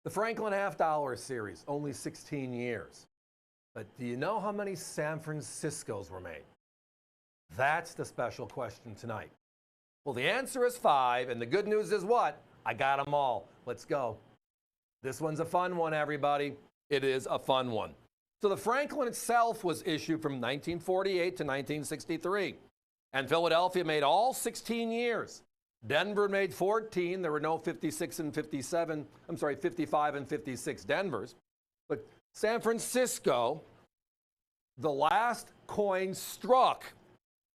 The Franklin half-dollar series, only 16 years. But do you know how many San Franciscos were made? That's the special question tonight. Well, the answer is 5, and the good news is what? I got them all. Let's go. This one's a fun one, everybody. It is a fun one. So the Franklin itself was issued from 1948 to 1963. And Philadelphia made all 16 years. Denver made 14. There were no 56 and 57, 55 and 56 Denvers. But San Francisco, the last coin struck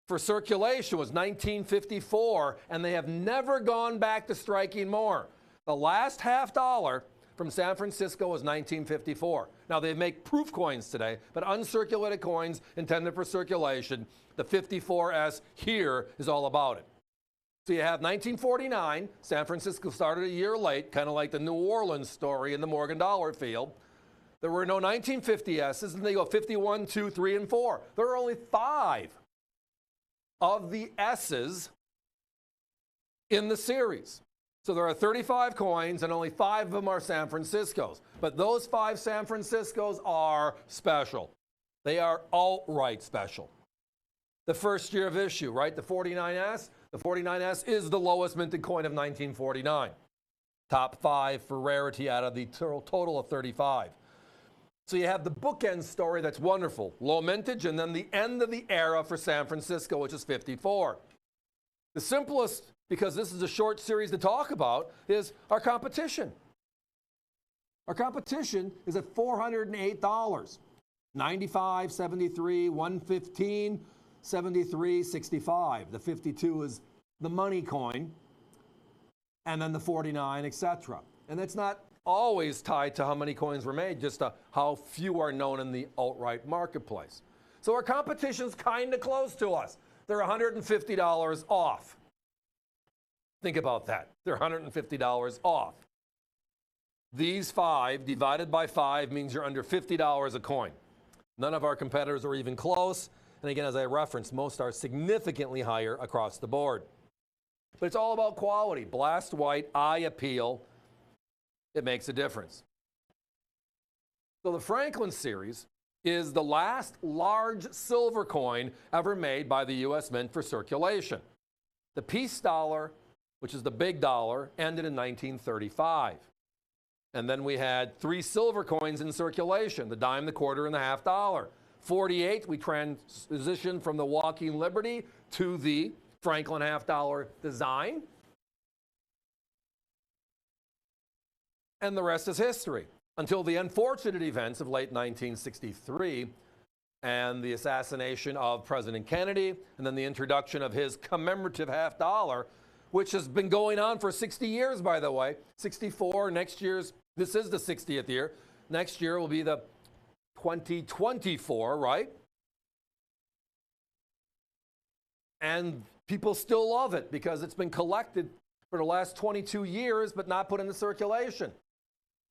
for circulation was 1954, and they have never gone back to striking more. The last half-dollar from San Francisco was 1954. Now, they make proof coins today, but uncirculated coins intended for circulation, the 54S here is all about it. So you have 1949, San Francisco started a year late, kind of like the New Orleans story in the Morgan Dollar field. There were no 1950S's, and they go 51, 2, 3, and 4. There are only 5 of the S's in the series. So there are 35 coins, and only 5 of them are San Franciscos. But those 5 San Franciscos are special. They are outright special. The first year of issue, right? The 49S. The 49S is the lowest minted coin of 1949. Top 5 for rarity out of the total of 35. So you have the bookend story that's wonderful. Low mintage, and then the end of the era for San Francisco, which is 54. The simplest, because this is a short series to talk about, is our competition. Our competition is at $408. 95, 73, 115, 73, 65. The 52 is the money coin, and then the 49, etc. And that's not always tied to how many coins were made, just to how few are known in the outright marketplace. So our competition's kind of close to us. They're $150 off. Think about that. They're $150 off. These 5 divided by 5 means you're under $50 a coin. None of our competitors are even close. And again, as I referenced, most are significantly higher across the board. But it's all about quality. Blast white, eye appeal. It makes a difference. So the Franklin series is the last large silver coin ever made by the U.S. Mint for circulation. The piece dollar, which is the big dollar, ended in 1935. And then we had 3 silver coins in circulation, the dime, the quarter, and the half dollar. 48, we transitioned from the Walking Liberty to the Franklin half-dollar design. And the rest is history, until the unfortunate events of late 1963 and the assassination of President Kennedy, and then the introduction of his commemorative half-dollar, which has been going on for 60 years, by the way. 64, this is the 60th year. Next year will be the 2024, right? And people still love it because it's been collected for the last 22 years, but not put into circulation.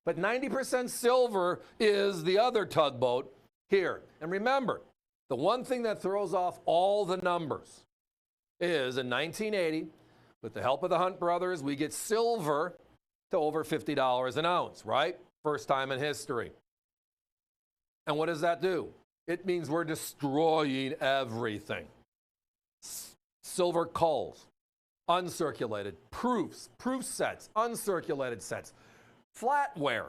But 90% silver is the other tugboat here. And remember, the one thing that throws off all the numbers is in 1980, with the help of the Hunt brothers, we get silver to over $50 an ounce, right? First time in history. And what does that do? It means we're destroying everything. Silver culls, uncirculated, proofs, proof sets, uncirculated sets, flatware,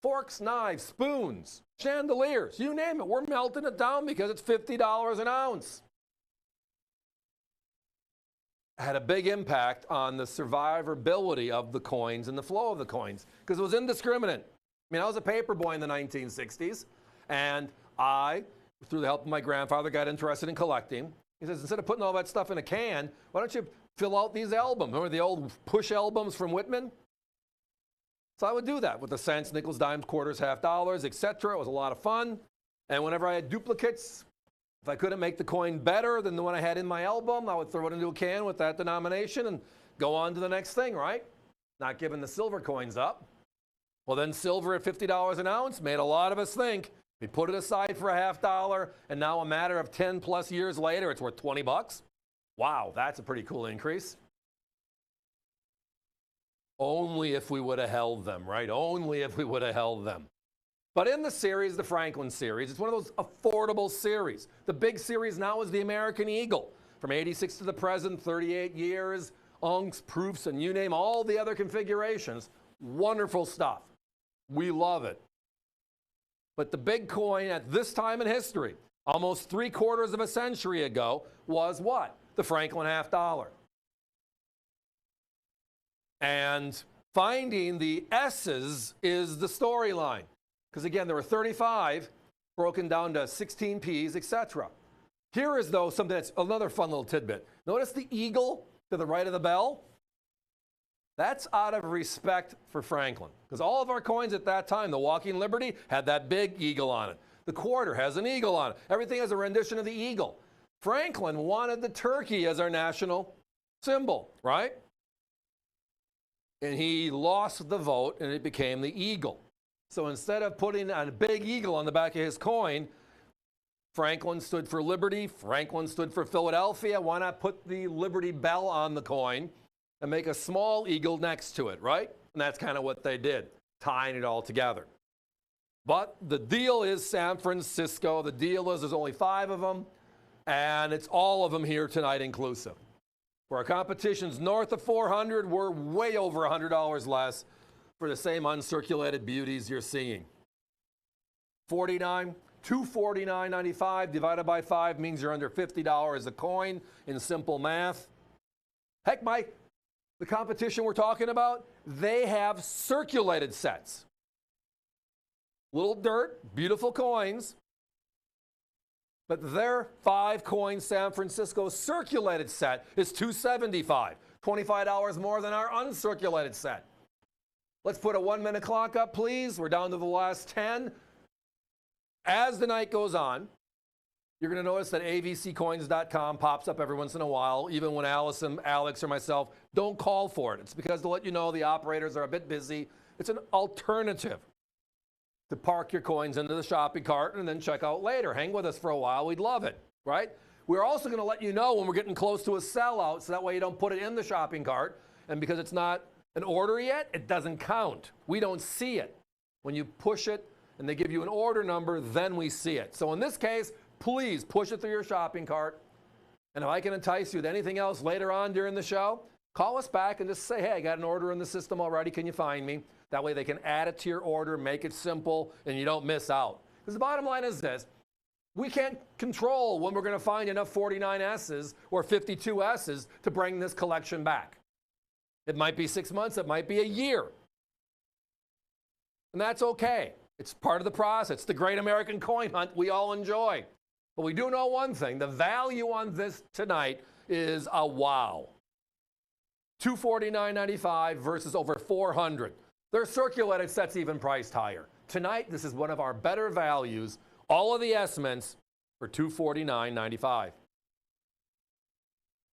forks, knives, spoons, chandeliers, you name it. We're melting it down because it's $50 an ounce. Had a big impact on the survivability of the coins and the flow of the coins because it was indiscriminate. I mean, I was a paper boy in the 1960s, and I, through the help of my grandfather, got interested in collecting. He says, instead of putting all that stuff in a can, why don't you fill out these albums? Remember the old push albums from Whitman? So I would do that with the cents, nickels, dimes, quarters, half dollars, etc. It was a lot of fun. And whenever I had duplicates, if I couldn't make the coin better than the one I had in my album, I would throw it into a can with that denomination and go on to the next thing, right? Not giving the silver coins up. Well, then silver at $50 an ounce made a lot of us think. We put it aside for a half dollar, and now a matter of 10 plus years later, it's worth 20 bucks. Wow, that's a pretty cool increase. Only if we would have held them, right? Only if we would have held them. But in the series, the Franklin series, it's one of those affordable series. The big series now is the American Eagle. From 86 to the present, 38 years, unks, proofs, and you name all the other configurations. Wonderful stuff. We love it. But the big coin at this time in history, almost 3/4 of a century ago, was what? The Franklin $half. And finding the S's is the storyline. Because again, there were 35 broken down to 16 P's, etc. Here is, though, something that's another fun little tidbit. Notice the eagle to the right of the bell? That's out of respect for Franklin. Because all of our coins at that time, the Walking Liberty had that big eagle on it. The quarter has an eagle on it. Everything has a rendition of the eagle. Franklin wanted the turkey as our national symbol, right? And he lost the vote, and it became the eagle. So instead of putting a big eagle on the back of his coin, Franklin stood for liberty. Franklin stood for Philadelphia. Why not put the Liberty Bell on the coin and make a small eagle next to it, right? And that's kind of what they did, tying it all together. But the deal is San Francisco. The deal is there's only 5 of them, and it's all of them here tonight inclusive. For our competitions north of 400, we're way over $100 less for the same uncirculated beauties you're seeing. 49, $249.95 divided by 5 means you're under $50 a coin in simple math. Heck, Mike, the competition we're talking about, they have circulated sets. Little dirt, beautiful coins, but their 5-coin San Francisco circulated set is $275, $25 more than our uncirculated set. Let's put a 1-minute clock up, please. We're down to the last 10. As the night goes on, you're going to notice that avccoins.com pops up every once in a while, even when Allison, Alex, or myself don't call for it. It's because to let you know the operators are a bit busy. It's an alternative to park your coins into the shopping cart and then check out later. Hang with us for a while. We'd love it, right? We're also going to let you know when we're getting close to a sellout, so that way you don't put it in the shopping cart. And because it's not an order yet, it doesn't count. We don't see it. When you push it and they give you an order number, then we see it. So in this case, please push it through your shopping cart. And if I can entice you with anything else later on during the show, call us back and just say, hey, I got an order in the system already. Can you find me? That way they can add it to your order, make it simple, and you don't miss out. Because the bottom line is this. We can't control when we're going to find enough 49 S's or 52 S's to bring this collection back. It might be 6 months. It might be a year. And that's okay. It's part of the process. It's the great American coin hunt we all enjoy. But we do know one thing. The value on this tonight is a wow. $249.95 versus over $400. Their circulated sets even priced higher. Tonight, this is one of our better values. All of the S mints for $249.95.